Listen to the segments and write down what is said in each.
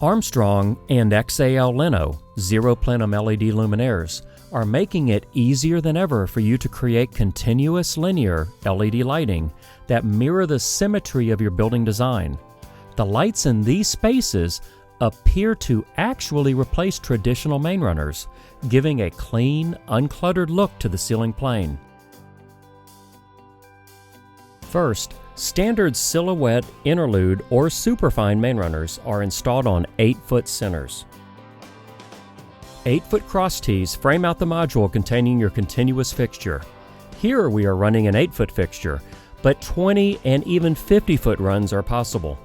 Armstrong and XAL Lino zero plenum LED luminaires are making it easier than ever for you to create continuous linear LED lighting that mirror the symmetry of your building design. The lights in these spaces appear to actually replace traditional main runners, giving a clean, uncluttered look to the ceiling plane. First, standard silhouette, interlude, or superfine main runners are installed on 8-foot centers. 8-foot cross tees frame out the module containing your continuous fixture. Here we are running an 8-foot fixture, but 20 and even 50-foot runs are possible.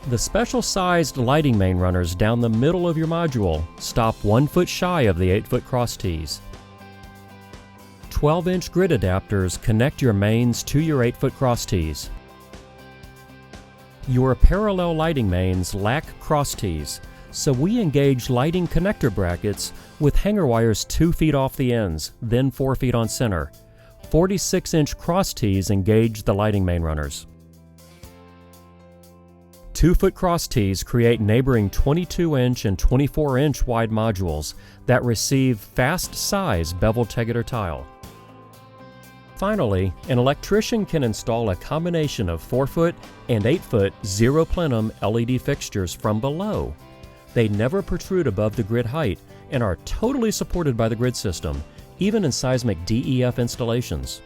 The special-sized lighting main runners down the middle of your module stop 1 foot shy of the 8-foot cross tees. 12-inch grid adapters connect your mains to your 8-foot cross tees. Your parallel lighting mains lack cross tees, so we engage lighting connector brackets with hanger wires 2 feet off the ends, then 4 feet on center. 46-inch cross tees engage the lighting main runners. 2-foot cross tees create neighboring 22-inch and 24-inch wide modules that receive fast-size beveled tegular tile. Finally, an electrician can install a combination of 4-foot and 8-foot zero plenum LED fixtures from below. They never protrude above the grid height and are totally supported by the grid system, even in seismic DEF installations.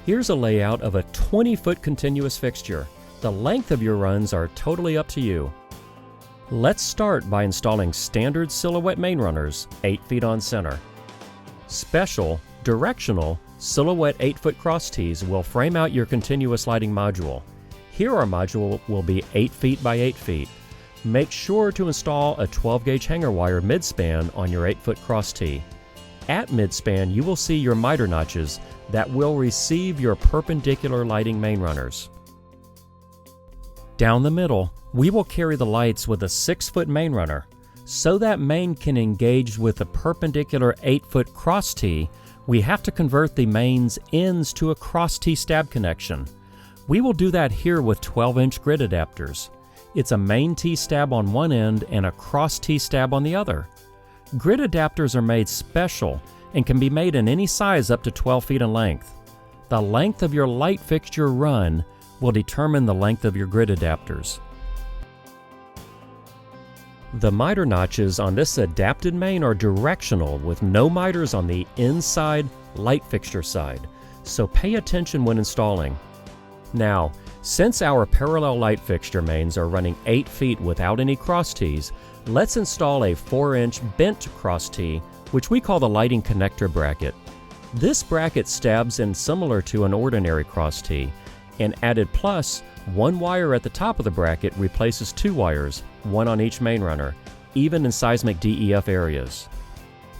Here's a layout of a 20-foot continuous fixture. The length of your runs are totally up to you. Let's start by installing standard silhouette main runners 8 feet on center. Special, directional, silhouette 8-foot cross tees will frame out your continuous lighting module. Here our module will be 8 feet by 8 feet. Make sure to install a 12-gauge hanger wire midspan on your 8-foot cross tee. At midspan, you will see your miter notches that will receive your perpendicular lighting main runners. Down the middle, we will carry the lights with a 6-foot main runner. So that main can engage with the perpendicular 8-foot cross tee, we have to convert the main's ends to a cross tee stab connection. We will do that here with 12-inch grid adapters. It's a main tee stab on one end and a cross tee stab on the other. Grid adapters are made special and can be made in any size up to 12 feet in length. The length of your light fixture run will determine the length of your grid adapters. The miter notches on this adapted main are directional with no miters on the inside light fixture side, so pay attention when installing. Now, since our parallel light fixture mains are running 8 feet without any cross tees, let's install a 4-inch bent cross tee, which we call the lighting connector bracket. This bracket stabs in similar to an ordinary cross tee. An added plus, 1 wire at the top of the bracket replaces 2 wires, 1 on each main runner, even in seismic DEF areas.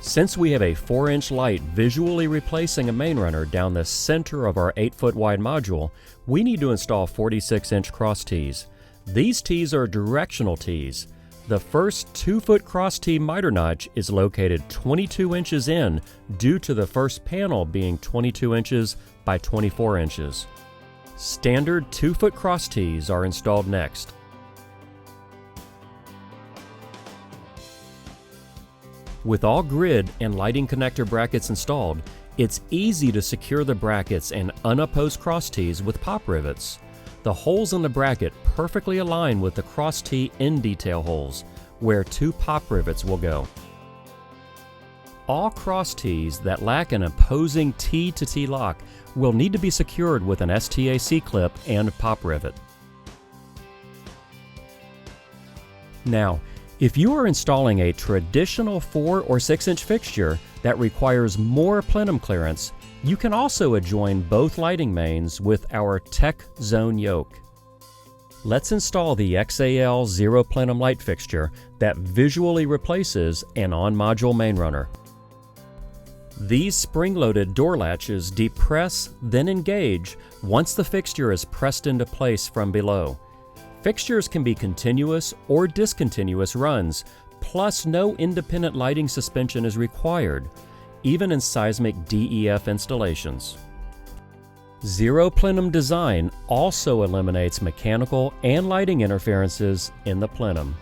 Since we have a 4-inch light visually replacing a main runner down the center of our 8-foot wide module, we need to install 46-inch cross tees. These tees are directional tees. The first 2-foot cross tee miter notch is located 22 inches in due to the first panel being 22 inches by 24 inches. Standard 2-foot cross tees are installed next. With all grid and lighting connector brackets installed, it's easy to secure the brackets and unopposed cross tees with pop rivets. The holes in the bracket perfectly align with the cross tee end detail holes, where 2 pop rivets will go. All cross tees that lack an opposing T-to-T lock will need to be secured with an STAC clip and pop rivet. Now, if you are installing a traditional 4 or 6-inch fixture that requires more plenum clearance, you can also adjoin both lighting mains with our Tech Zone yoke. Let's install the XAL zero plenum light fixture that visually replaces an on-module main runner. These spring-loaded door latches depress, then engage once the fixture is pressed into place from below. Fixtures can be continuous or discontinuous runs, plus no independent lighting suspension is required, even in seismic DEF installations. Zero plenum design also eliminates mechanical and lighting interferences in the plenum.